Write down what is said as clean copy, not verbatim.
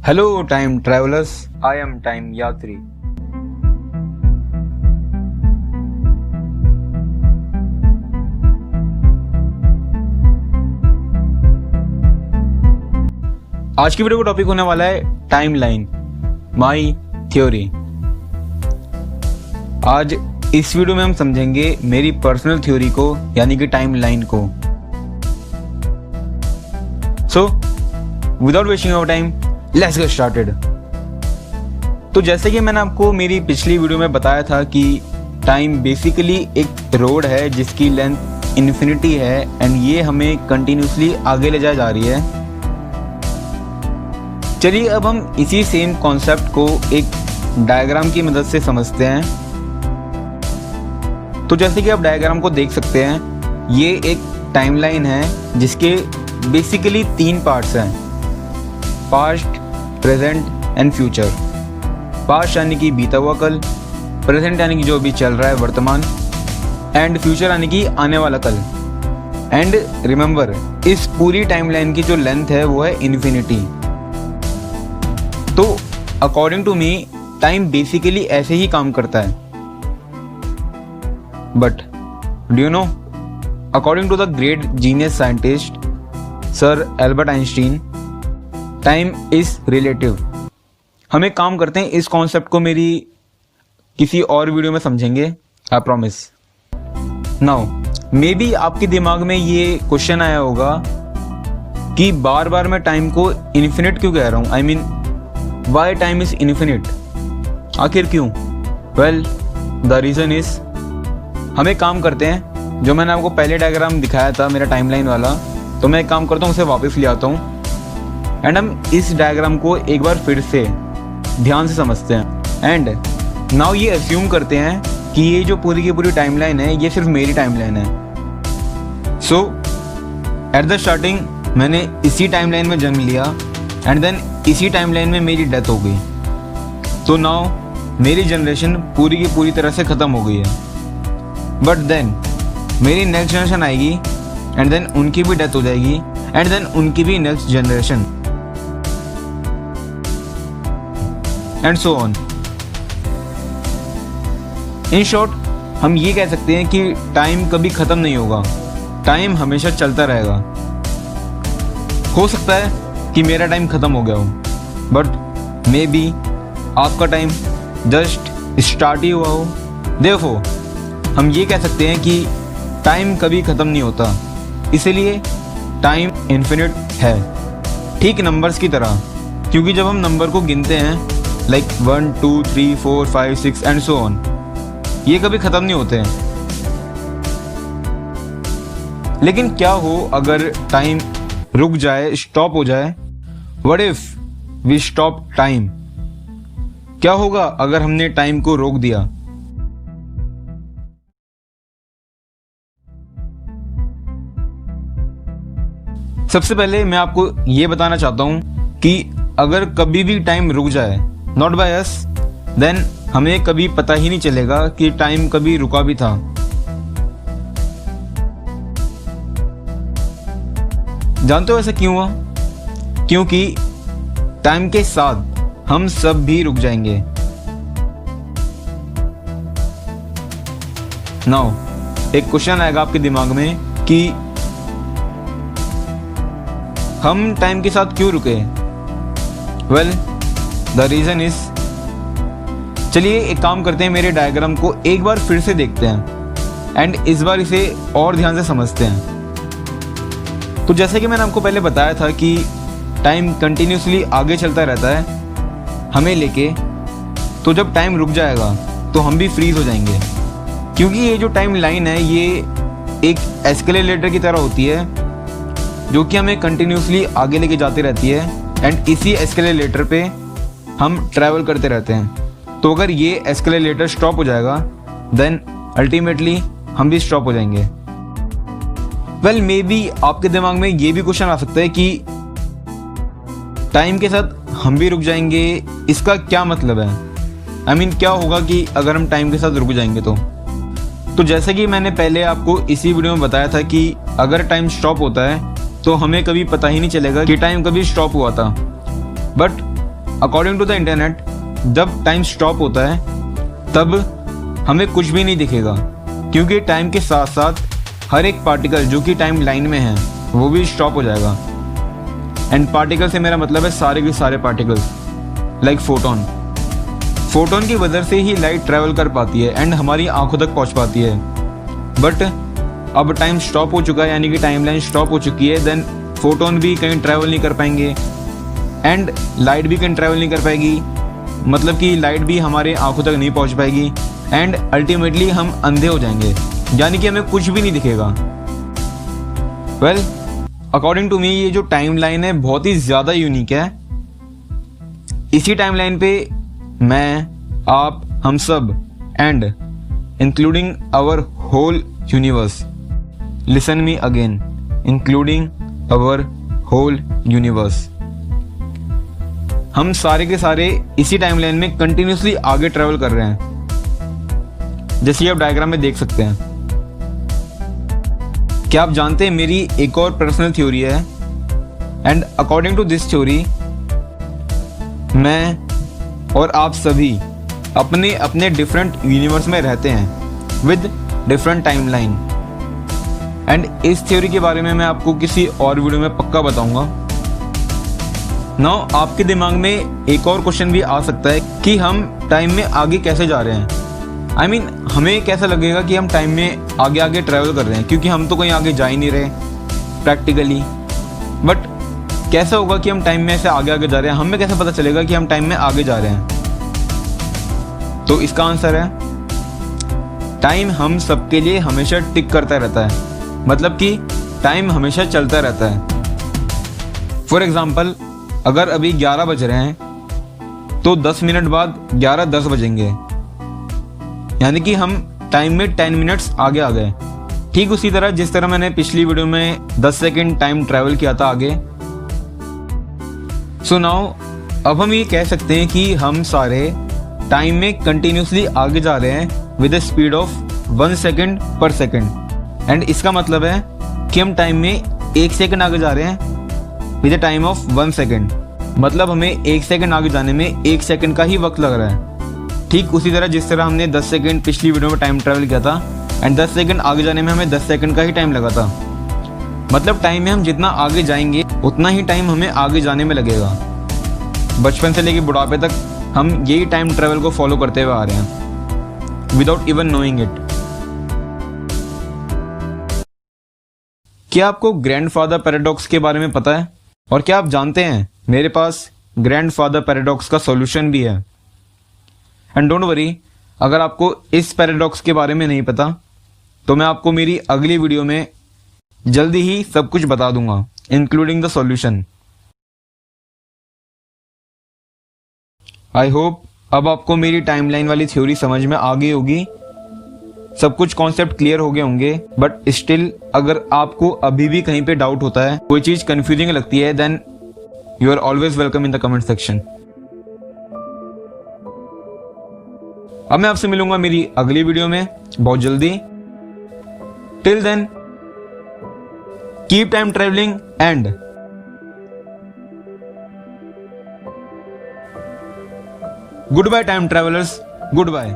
Hello time travellers, I am time यात्री। आज की वीडियो का टॉपिक होने वाला है टाइमलाइन, माई थ्योरी। आज इस वीडियो में हम समझेंगे मेरी पर्सनल थ्योरी को, यानी कि टाइमलाइन को। So without wasting our time, let's get started. तो जैसे कि मैंने आपको मेरी पिछली वीडियो में बताया था कि टाइम बेसिकली एक रोड है जिसकी लेंथ इन्फिनिटी है एंड ये हमें कंटिन्यूसली आगे ले जा रही है। चलिए अब हम इसी सेम कॉन्सेप्ट को एक डायग्राम की मदद से समझते हैं। तो जैसे कि आप डायग्राम को देख सकते हैं, ये एक टाइमलाइन है जिसके बेसिकली 3 पार्ट्स हैं, past, present and future. Past यानी कि बीता हुआ कल, प्रेजेंट यानी कि जो भी चल रहा है वर्तमान, एंड फ्यूचर यानी कि आने वाला कल। एंड रिमेंबर, इस पूरी टाइमलाइन की जो लेंथ है वो है इन्फिनिटी। तो according to me time basically ऐसे ही काम करता है। But do you know, according to the great genius scientist sir Albert Einstein, time is relative. हम एक काम करते हैं, इस कॉन्सेप्ट को मेरी किसी और वीडियो में समझेंगे, I promise. Now may be आपके दिमाग में ये क्वेश्चन आया होगा कि बार बार मैं टाइम को इन्फिनिट क्यों कह रहा हूं, I mean why time is infinite, आखिर क्यों? वेल द रीजन इज, हम एक काम करते हैं, जो मैंने आपको पहले डायग्राम दिखाया था मेरा टाइमलाइन वाला, तो मैं एक काम करता हूँ उसे वापस ले आता हूँ एंड हम इस डायग्राम को एक बार फिर से ध्यान से समझते हैं। एंड नाउ ये अस्यूम करते हैं कि ये जो पूरी की पूरी टाइमलाइन है ये सिर्फ मेरी टाइमलाइन है। सो एट द स्टार्टिंग मैंने इसी टाइमलाइन में जन्म लिया एंड देन इसी टाइमलाइन में मेरी डेथ हो गई। तो नाउ मेरी जनरेशन पूरी की पूरी तरह से ख़त्म हो गई है। बट देन मेरी नेक्स्ट जनरेशन आएगी एंड देन उनकी भी डेथ हो जाएगी एंड देन उनकी भी next generation, and so on. In short हम ये कह सकते हैं कि टाइम कभी खत्म नहीं होगा, टाइम हमेशा चलता रहेगा। हो सकता है कि मेरा टाइम खत्म हो गया हो, बट मे बी आपका टाइम जस्ट स्टार्ट ही हुआ हो। देयरफॉर हम ये कह सकते हैं कि टाइम कभी खत्म नहीं होता, इसलिए टाइम इन्फिनिट है, ठीक नंबर्स की तरह। क्योंकि जब हम नंबर को गिनते हैं लाइक 1 2 3 4 5 6 एंड सो ऑन, ये कभी खत्म नहीं होते हैं। लेकिन क्या हो अगर टाइम रुक जाए, स्टॉप हो जाए? What if we stop time? क्या होगा अगर हमने टाइम को रोक दिया? सबसे पहले मैं आपको ये बताना चाहता हूं कि अगर कभी भी टाइम रुक जाए, नॉट बाय अस, देन हमें कभी पता ही नहीं चलेगा कि टाइम कभी रुका भी था। जानते हो ऐसा क्यों हुआ? क्योंकि टाइम के साथ हम सब भी रुक जाएंगे। नाउ एक क्वेश्चन आएगा आपके दिमाग में कि हम टाइम के साथ क्यों रुके? वेल द रीजन इज, चलिए एक काम करते हैं, मेरे डायग्राम को एक बार फिर से देखते हैं एंड इस बार इसे और ध्यान से समझते हैं। तो जैसे कि मैंने आपको पहले बताया था कि टाइम कंटिन्यूसली आगे चलता रहता है हमें लेके। तो जब टाइम रुक जाएगा तो हम भी फ्रीज हो जाएंगे, क्योंकि ये जो टाइम लाइन है ये एक एस्केलेटर की तरह होती है जो कि हमें कंटिन्यूसली आगे लेके जाती रहती है एंड इसी एस्केलेटर पे हम ट्रैवल करते रहते हैं। तो अगर ये एस्केलेटर स्टॉप हो जाएगा देन अल्टीमेटली हम भी स्टॉप हो जाएंगे। वेल मे बी आपके दिमाग में ये भी क्वेश्चन आ सकता है कि टाइम के साथ हम भी रुक जाएंगे, इसका क्या मतलब है? आई मीन क्या होगा कि अगर हम टाइम के साथ रुक जाएंगे तो जैसे कि मैंने पहले आपको इसी वीडियो में बताया था कि अगर टाइम स्टॉप होता है तो हमें कभी पता ही नहीं चलेगा कि टाइम कभी स्टॉप हुआ था। But according to the internet जब टाइम स्टॉप होता है तब हमें कुछ भी नहीं दिखेगा, क्योंकि टाइम के साथ साथ हर एक पार्टिकल जो कि टाइम लाइन में है वो भी स्टॉप हो जाएगा। एंड पार्टिकल से मेरा मतलब है सारे के सारे पार्टिकल्स, लाइक फोटोन। फोटोन की वजह से ही लाइट ट्रैवल कर पाती है एंड हमारी आंखों तक पहुंच पाती है। बट अब टाइम स्टॉप हो चुका है, यानी कि टाइम लाइन स्टॉप हो चुकी है, देन फोटोन भी कहीं ट्रैवल नहीं कर पाएंगे एंड लाइट भी कहीं ट्रैवल नहीं कर पाएगी, मतलब कि लाइट भी हमारे आंखों तक नहीं पहुंच पाएगी एंड अल्टीमेटली हम अंधे हो जाएंगे, यानी कि हमें कुछ भी नहीं दिखेगा। वेल, अकॉर्डिंग टू मी ये जो टाइम लाइन है बहुत ही ज़्यादा यूनिक है। इसी टाइम लाइन पे मैं, आप, हम सब and including our whole universe, listen me again, including our whole universe, हम सारे के सारे इसी टाइम लाइन में कंटिन्यूसली आगे ट्रेवल कर रहे हैं, जैसे आप डायग्राम में देख सकते हैं। क्या आप जानते हैं मेरी एक और पर्सनल थ्योरी है and according to this theory मैं और आप सभी अपने अपने डिफरेंट यूनिवर्स में रहते हैं विद डिफरेंट टाइमलाइन। एंड इस थ्योरी के बारे में मैं आपको किसी और वीडियो में पक्का बताऊंगा। नाउ आपके दिमाग में एक और क्वेश्चन भी आ सकता है कि हम टाइम में आगे कैसे जा रहे हैं। आई मीन हमें कैसा लगेगा कि हम टाइम में आगे आगे ट्रैवल कर रहे हैं, क्योंकि हम तो कहीं आगे जा ही नहीं रहे प्रैक्टिकली। बट कैसा होगा कि हम टाइम में ऐसे आगे आगे जा रहे हैं, हमें कैसे पता चलेगा कि हम टाइम में आगे जा रहे हैं? तो इसका आंसर है टाइम हम सबके लिए हमेशा टिक करता रहता है, मतलब कि टाइम हमेशा चलता रहता है। फॉर एग्जाम्पल, अगर अभी 11 बज रहे हैं तो 10 मिनट बाद 11:10 बजेंगे, यानी कि हम टाइम में 10 मिनट्स आगे आ गए। ठीक उसी तरह जिस तरह मैंने पिछली वीडियो में 10 सेकेंड टाइम ट्रैवल किया था आगे। सो नाउ अब हम ये कह सकते हैं कि हम सारे टाइम में कंटिन्यूसली आगे जा रहे हैं with the speed of 1 second पर सेकेंड। एंड इसका मतलब है कि हम टाइम में 1 सेकेंड आगे जा रहे हैं with the time of 1 second, मतलब हमें 1 सेकेंड आगे जाने में 1 सेकेंड का ही वक्त लग रहा है। ठीक उसी तरह जिस तरह हमने 10 सेकेंड पिछली वीडियो में टाइम ट्रैवल किया था एंड 10 सेकेंड आगे जाने में हमें 10 सेकेंड का ही टाइम लगा था। मतलब टाइम में हम जितना आगे जाएंगे उतना ही टाइम हमें आगे जाने में लगेगा। बचपन से लेकर बुढ़ापे तक हम यही टाइम ट्रैवल को फॉलो करते हुए आ रहे हैं विदाउट इवन नोइंग इट। क्या आपको ग्रैंडफादर पैराडॉक्स के बारे में पता है? और क्या आप जानते हैं मेरे पास ग्रैंडफादर पैराडॉक्स का सॉल्यूशन भी है। एंड डोंट वरी, अगर आपको इस पैराडॉक्स के बारे में नहीं पता तो मैं आपको मेरी अगली वीडियो में जल्दी ही सब कुछ बता दूंगा, including the solution. I hope अब आपको मेरी टाइमलाइन वाली थ्योरी समझ में आ गई होगी, सब कुछ कॉन्सेप्ट क्लियर हो गए होंगे। बट स्टिल अगर आपको अभी भी कहीं पे डाउट होता है, कोई चीज कंफ्यूजिंग लगती है, then you are always welcome in the comment section. अब मैं आपसे मिलूंगा मेरी अगली वीडियो में बहुत जल्दी। Till then keep time travelling and goodbye time travellers, good bye.